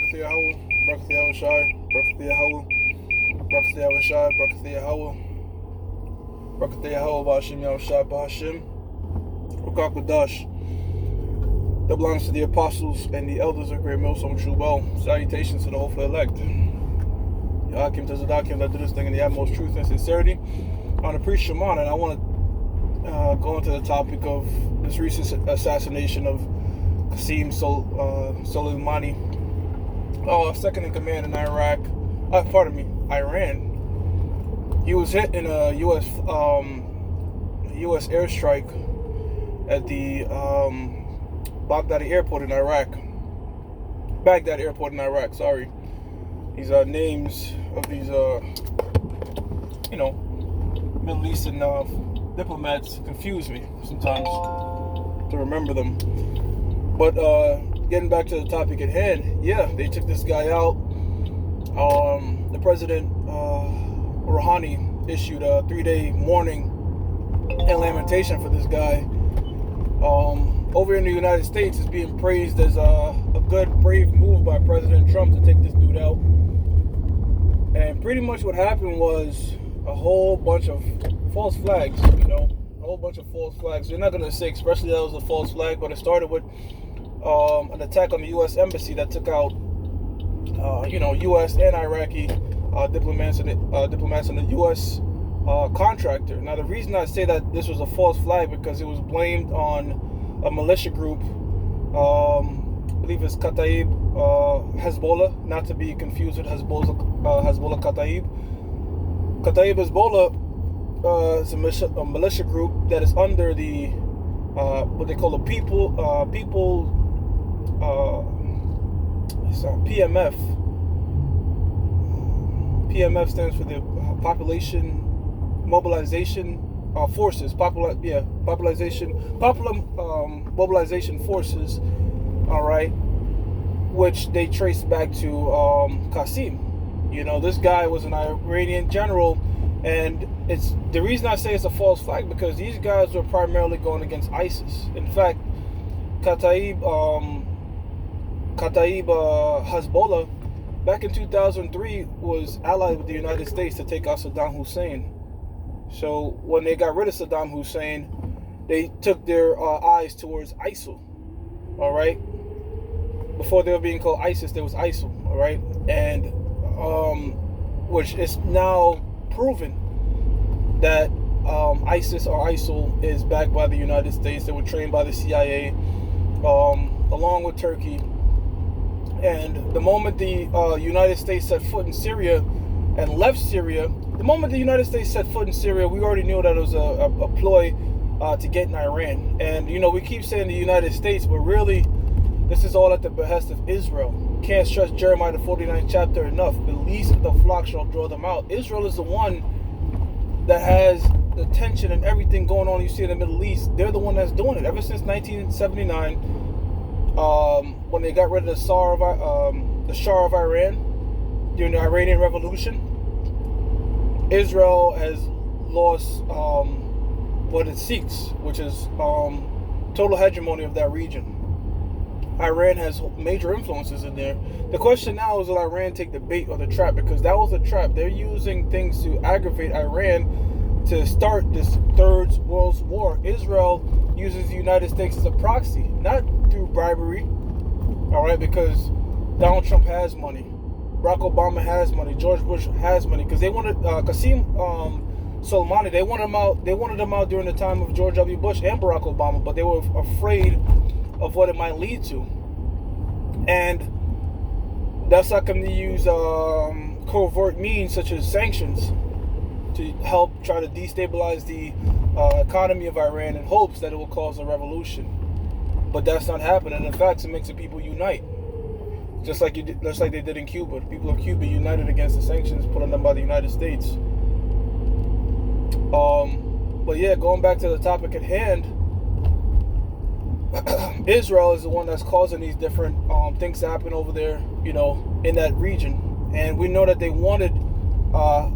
Barakatha Yahweh, Barakatha Yahweh Shai, Barakatha Yahweh, Barakatha Yahweh Shai, Barakatha Yahweh, Barakatha Yahweh, Ba'ashim Yahweh Shai, Ba'ashim, Rukakwadash. That belongs to the apostles and the elders of Great Millstone Shubel. Salutations to the hopefully elect. Yakim Tazadakim that do this thing in the utmost truth and sincerity. I want to preach Shemana, and I want to go into the topic of this recent assassination of Qassem Soleimani, second in command in Iran. He was hit in a U.S. airstrike at the Baghdad Airport in Iraq. Sorry. These names of these, Middle Eastern diplomats confuse me sometimes to remember them. But getting back to the topic at hand, they took this guy out. The president, Rouhani, issued a 3-day mourning and lamentation for this guy. Over in the United States, it's being praised as a good, brave move by President Trump to take this dude out. And pretty much what happened was a whole bunch of false flags, a whole bunch of false flags. You're not going to say especially that was a false flag, but it started with an attack on the U.S. embassy that took out, U.S. and Iraqi diplomats and the U.S. Contractor. Now, the reason I say that this was a false flag because it was blamed on a militia group, I believe it's Kataib Hezbollah, not to be confused with Hezbollah Kataib. Kataib Hezbollah is a militia group that is under the what they call the PMF. PMF stands for the Population Mobilization Forces. Popular Mobilization Forces. All right, which they traced back to Qassem. This guy was an Iranian general, and it's the reason I say it's a false flag because these guys were primarily going against ISIS. In fact, Kataib Hezbollah back in 2003 was allied with the United States to take out Saddam Hussein. So when they got rid of Saddam Hussein, they took their eyes towards ISIL. All right. Before they were being called ISIS, there was ISIL. All right, and which is now proven that ISIS or ISIL is backed by the United States. They were trained by the CIA, along with Turkey. And the moment the United States set foot in Syria and left Syria, we already knew that it was a ploy to get in Iran. And, we keep saying the United States, but really, this is all at the behest of Israel. Can't stress Jeremiah the 49th chapter enough. The least of the flock shall draw them out. Israel is the one that has the tension and everything going on you see in the Middle East. They're the one that's doing it. Ever since 1979, when they got rid of the Shah of Iran during the Iranian Revolution, Israel has lost what it seeks, which is total hegemony of that region. Iran has major influences in there. The question now is, will Iran take the bait or the trap? Because that was a trap. They're using things to aggravate Iran to start this third world war. Israel uses the United States as a proxy, not through bribery, all right, because Donald Trump has money, Barack Obama has money, George Bush has money, because they wanted Qassem Soleimani, they wanted him out during the time of George W. Bush and Barack Obama, but they were afraid of what it might lead to. And that's not going to use covert means such as sanctions to help try to destabilize the economy of Iran in hopes that it will cause a revolution. But that's not happening. In fact, it makes the people unite, just like they did in Cuba. The people of Cuba united against the sanctions put on them by the United States. But going back to the topic at hand, Israel is the one that's causing these different things to happen over there, in that region. And we know that they wanted a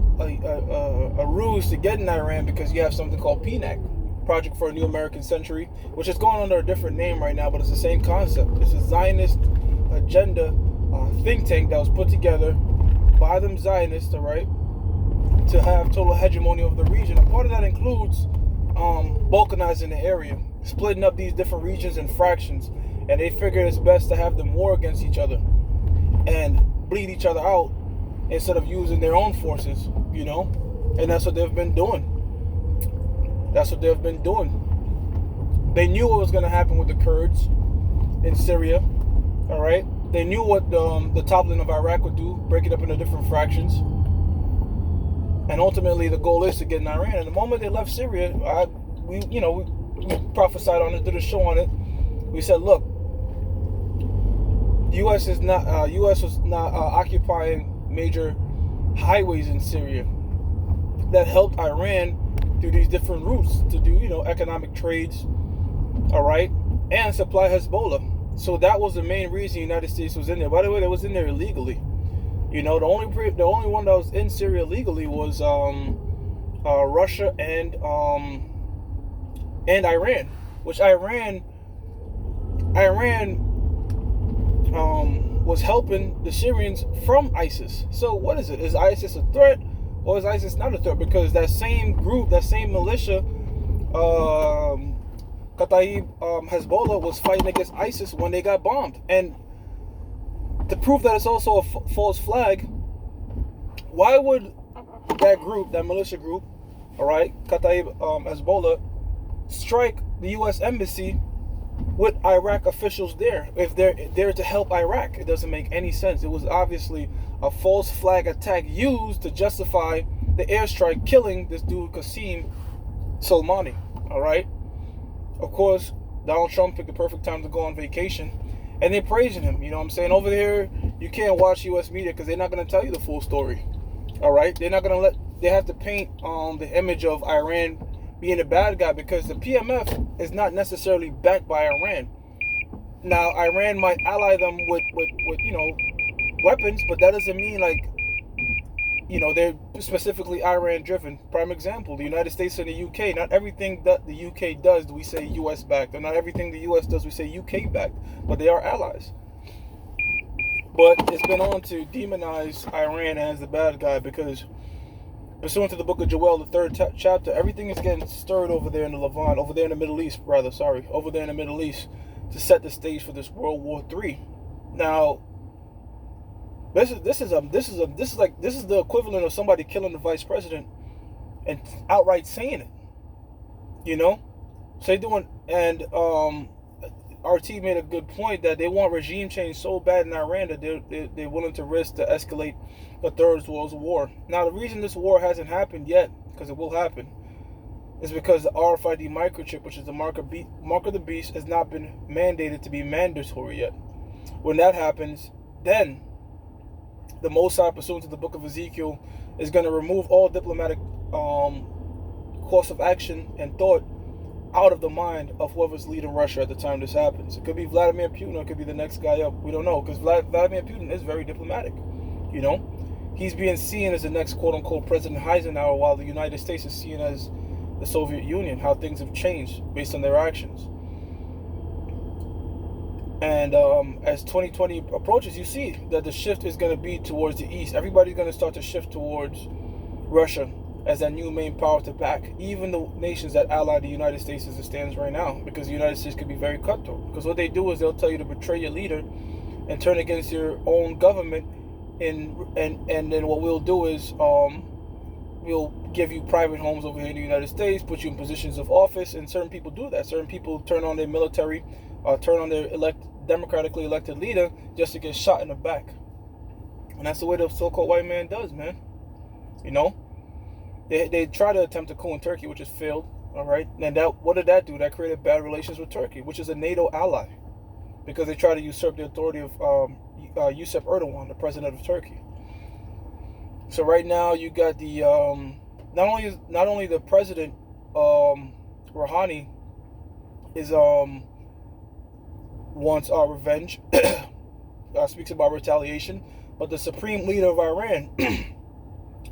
ruse to get in Iran because you have something called PNAC, Project for a New American Century, which is going under a different name right now, but it's the same concept. It's a Zionist agenda think tank that was put together by them Zionists, all right, to have total hegemony over the region. And part of that includes balkanizing the area, splitting up these different regions in fractions. And they figured it's best to have them war against each other and bleed each other out instead of using their own forces, you know? And that's what they've been doing. They knew what was going to happen with the Kurds in Syria, all right? They knew what the toppling of Iraq would do, break it up into different fractions. And ultimately, the goal is to get in Iran. And the moment they left Syria, we prophesied on it, did a show on it. We said, look, the U.S. was not occupying major highways in Syria that helped Iran through these different routes to do, economic trades, all right, and supply Hezbollah. So that was the main reason the United States was in there. By the way, they was in there illegally. The only one that was in Syria legally was Russia and Iran, which Iran was helping the Syrians from ISIS. So what is it? Is ISIS a threat or is ISIS not a threat? Because that same group, that same militia, Hezbollah was fighting against ISIS when they got bombed. And to prove that it's also a false flag, why would that group, that militia group, all right, Hezbollah, strike the U.S. embassy with Iraq officials there if they're there to help Iraq? It doesn't make any sense. It was obviously a false flag attack used to justify the airstrike killing this dude Qassem Soleimani, all right? Of course, Donald Trump picked the perfect time to go on vacation, and they're praising him. You know what I'm saying? Over there, you can't watch U.S. media because they're not going to tell you the full story, all right? They're not going to they have to paint the image of Iran being a bad guy because the PMF is not necessarily backed by Iran. Now, Iran might ally them with weapons, but that doesn't mean they're specifically Iran driven. Prime example, the United States and the UK. Not everything that the UK does do we say US backed, and not everything the US does we say UK backed, but they are allies. But it's been on to demonize Iran as the bad guy because, pursuant to the book of Joel, the 3rd chapter, everything is getting stirred over there in the Levant, over there in the Middle East, to set the stage for this World War III. Now, this is the equivalent of somebody killing the vice president and outright saying it. So they doing, and RT made a good point that they want regime change so bad in Iran that they're willing to risk to escalate the Third World War. Now, the reason this war hasn't happened yet, because it will happen, is because the RFID microchip, which is the mark of the beast, has not been mandated to be mandatory yet. When that happens, then the Mossad, pursuant to the book of Ezekiel, is going to remove all diplomatic course of action and thought out of the mind of whoever's leading Russia at the time this happens. It could be Vladimir Putin, or it could be the next guy up. We don't know, because Vladimir Putin is very diplomatic. He's being seen as the next quote-unquote President Eisenhower, while the United States is seen as the Soviet Union. How things have changed based on their actions. And as 2020 approaches, you see that the shift is going to be towards the east. Everybody's going to start to shift towards Russia as that new main power to back even the nations that ally the United States as it stands right now, because the United States could be very cutthroat. Because what they do is they'll tell you to betray your leader and turn against your own government, and then what we'll do is we'll give you private homes over here in the United States, put you in positions of office, and certain people do that. Certain people turn on their military, turn on their democratically elected leader just to get shot in the back. And that's the way the so-called white man does, man. They try to attempt a coup in Turkey, which has failed, all right? And what did that do? That created bad relations with Turkey, which is a NATO ally, because they try to usurp the authority of Recep Erdogan, the president of Turkey. So right now you got the not only the president Rouhani is wants revenge, speaks about retaliation, but the supreme leader of Iran,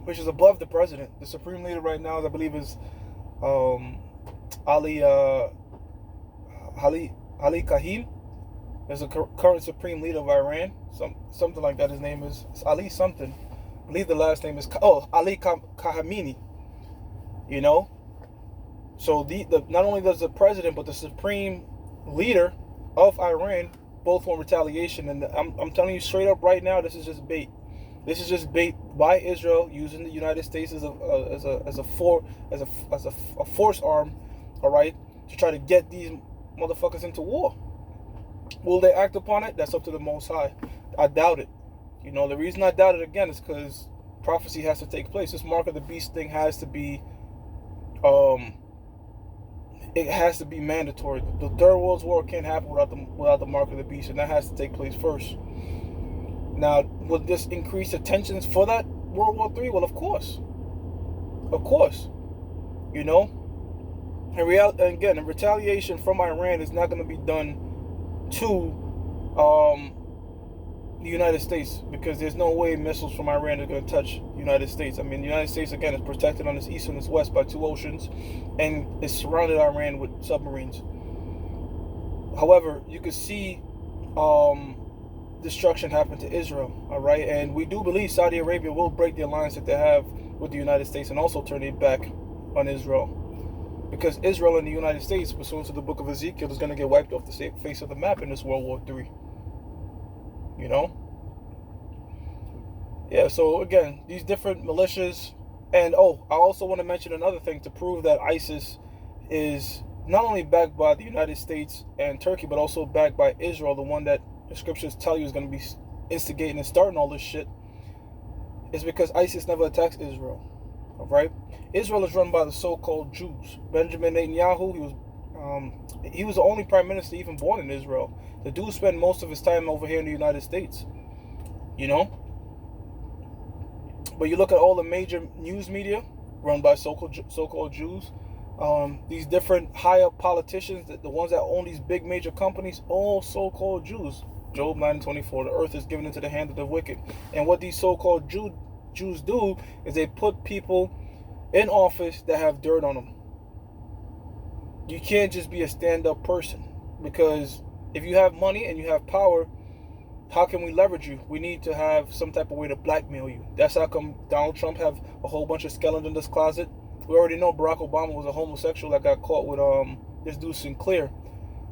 which is above the president, the supreme leader right now, I believe, is Ali Khamenei, There's a current supreme leader of Iran, something like that. His name is Ali something. I believe the last name is Ali Khamenei. You know, so the not only does the president but the supreme leader of Iran both want retaliation, and I'm telling you straight up right now, this is just bait. This is just bait by Israel using the United States as a force arm, all right, to try to get these motherfuckers into war. Will they act upon it? That's up to the Most High. I doubt it. You know, the reason I doubt it again is because prophecy has to take place. This mark of the beast thing has to be, it has to be mandatory. The Third World War can't happen without the mark of the beast, and that has to take place first. Now, would this increase the tensions for that World War III? Well, of course. You know, and again, the retaliation from Iran is not going to be done to the United States, because there's no way missiles from Iran are going to touch the United States. I mean, the United States, again, is protected on its east and its west by 2 oceans, and it's surrounded Iran with submarines. However, you could see destruction happen to Israel, all right? And we do believe Saudi Arabia will break the alliance that they have with the United States and also turn it back on Israel, because Israel and the United States, pursuant to the book of Ezekiel, is going to get wiped off the face of the map in this World War III. You know? Yeah, so again, these different militias. And I also want to mention another thing to prove that ISIS is not only backed by the United States and Turkey, but also backed by Israel, the one that the scriptures tell you is going to be instigating and starting all this shit, is because ISIS never attacks Israel. All right? Israel is run by the so-called Jews. Benjamin Netanyahu, he was the only prime minister even born in Israel. The dude spent most of his time over here in the United States. You know? But you look at all the major news media run by so-called Jews. These different high-up politicians, the ones that own these big major companies, all so-called Jews. Job 9:24, the earth is given into the hand of the wicked. And what these so-called Jews do is they put people in office that have dirt on them. You can't just be a stand-up person, because if you have money and you have power, how can we leverage you? We need to have some type of way to blackmail you. That's how come Donald Trump have a whole bunch of skeletons in this closet. We already know Barack Obama was a homosexual that got caught with this dude Sinclair,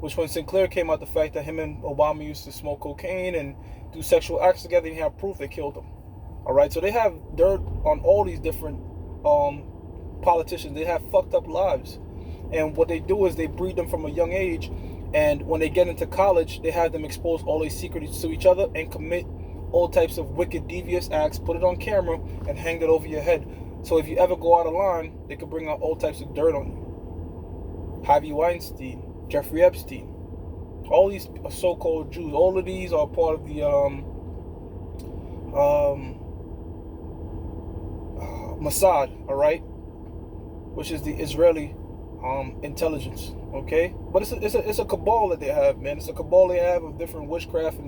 which when Sinclair came out the fact that him and Obama used to smoke cocaine and do sexual acts together, and he had proof, they killed him. All right, so they have dirt on all these different politicians. They have fucked up lives. And what they do is they breed them from a young age, and when they get into college, they have them expose all their secrets to each other and commit all types of wicked, devious acts, put it on camera, and hang it over your head. So if you ever go out of line, they could bring out all types of dirt on you. Harvey Weinstein, Jeffrey Epstein, all these so-called Jews, all of these are part of the Mossad, all right, which is the Israeli intelligence, okay? But it's a cabal that they have, man. It's a cabal they have of different witchcrafts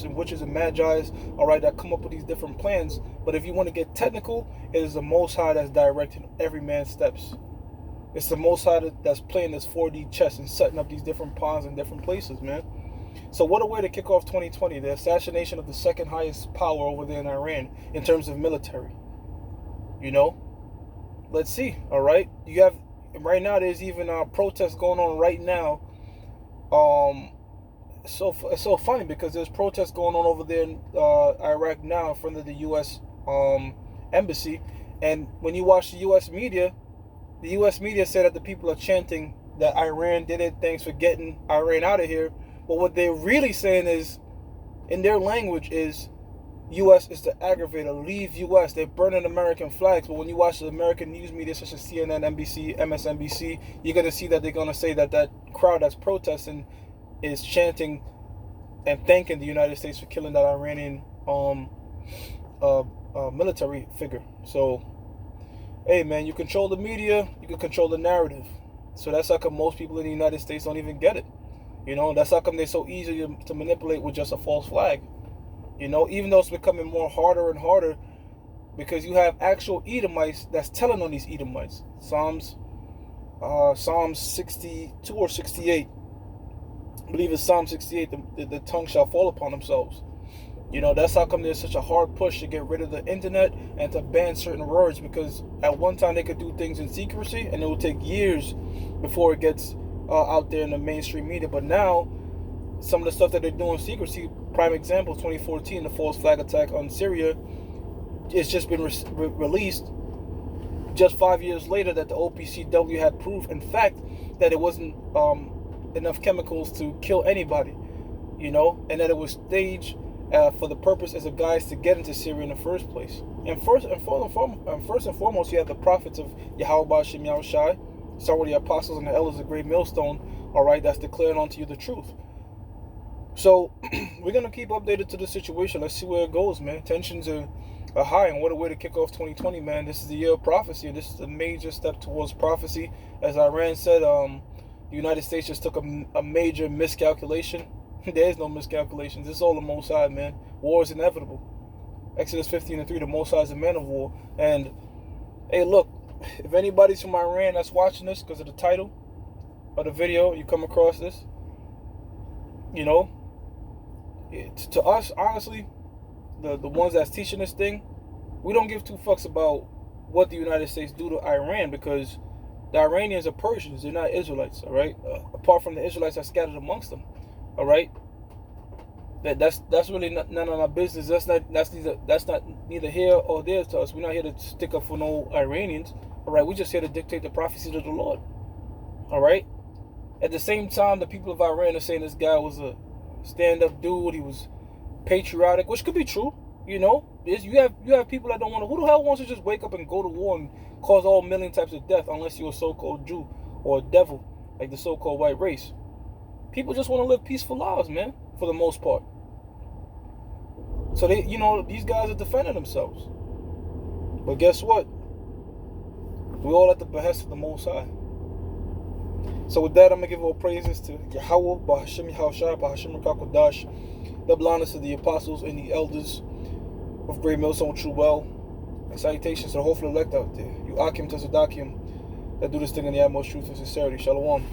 and witches and magi's, all right, that come up with these different plans. But if you want to get technical, it is the Most High that's directing every man's steps. It's the Most High that's playing this 4D chess and setting up these different pawns in different places, man. So what a way to kick off 2020, the assassination of the second highest power over there in Iran in terms of military. You know? Let's see, all right? You have, right now there's even protests going on right now. It's so funny because there's protests going on over there in Iraq now in front of the U.S. Embassy. And when you watch the U.S. media said that the people are chanting that Iran did it, thanks for getting Iran out of here. But what they're really saying is, in their language, is U.S. is the aggravator, leave U.S. They're burning American flags. But when you watch the American news media such as CNN, NBC, MSNBC, you're going to see that they're going to say that that crowd that's protesting is chanting and thanking the United States for killing that Iranian military figure. So, hey, man, you control the media, you can control the narrative. So that's how come most people in the United States don't even get it. You know, that's how come they're so easy to manipulate with just a false flag. You know, even though it's becoming more harder and harder, because you have actual Edomites that's telling on these Edomites. Psalms 62 or 68 I believe it's Psalm 68, the tongue shall fall upon themselves. You know, that's how come there's such a hard push to get rid of the internet and to ban certain words, because at one time they could do things in secrecy and it will take years before it gets out there in the mainstream media. But now, some of the stuff that they're doing in secrecy, prime example, 2014, the false flag attack on Syria, it's just been released just 5 years later that the OPCW had proof, in fact, that it wasn't enough chemicals to kill anybody, you know, and that it was staged for the purpose as a guise to get into Syria in the first place. And first and foremost, you have the prophets of Yahweh Ba'Shem Yahushai, some of the apostles and the elders of Great Millstone, all right, that's declaring unto you the truth. So we're going to keep updated to the situation. Let's see where it goes, man. Tensions are high, and what a way to kick off 2020, man. This is the year of prophecy, and this is a major step towards prophecy. As Iran said, the United States just took a major miscalculation. There is no miscalculations. This is all the Most High, man. War is inevitable. Exodus 15:3, the Most High is a man of war. And, hey, look, if anybody's from Iran that's watching this because of the title of the video, you come across this, you know, to us, honestly, the ones that's teaching this thing, we don't give two fucks about what the United States do to Iran, because the Iranians are Persians. They're not Israelites, all right? Apart from the Israelites that scattered amongst them. All right, that's really none of our business. That's not neither here or there to us. We're not here to stick up for no Iranians. All right, we're just here to dictate the prophecies of the Lord. All right. At the same time, the people of Iran are saying this guy was a stand-up dude. He was patriotic, which could be true. You know, you have people that don't want to. Who the hell wants to just wake up and go to war and cause all million types of death, unless you're a so-called Jew or a devil, like the so-called white race? People just want to live peaceful lives, man, for the most part. So you know, these guys are defending themselves. But guess what? We're all at the behest of the Most High. So with that, I'm going to give all praises to Yahweh, Ba'Hashem Yahushua, Ba'Hashem Rakakodash, the blindness of the apostles and the elders of Great Millstone True Well. And salutations to the hopeful elect out there. You Akim to Zadakim that do this thing in the utmost truth and sincerity. Shalom.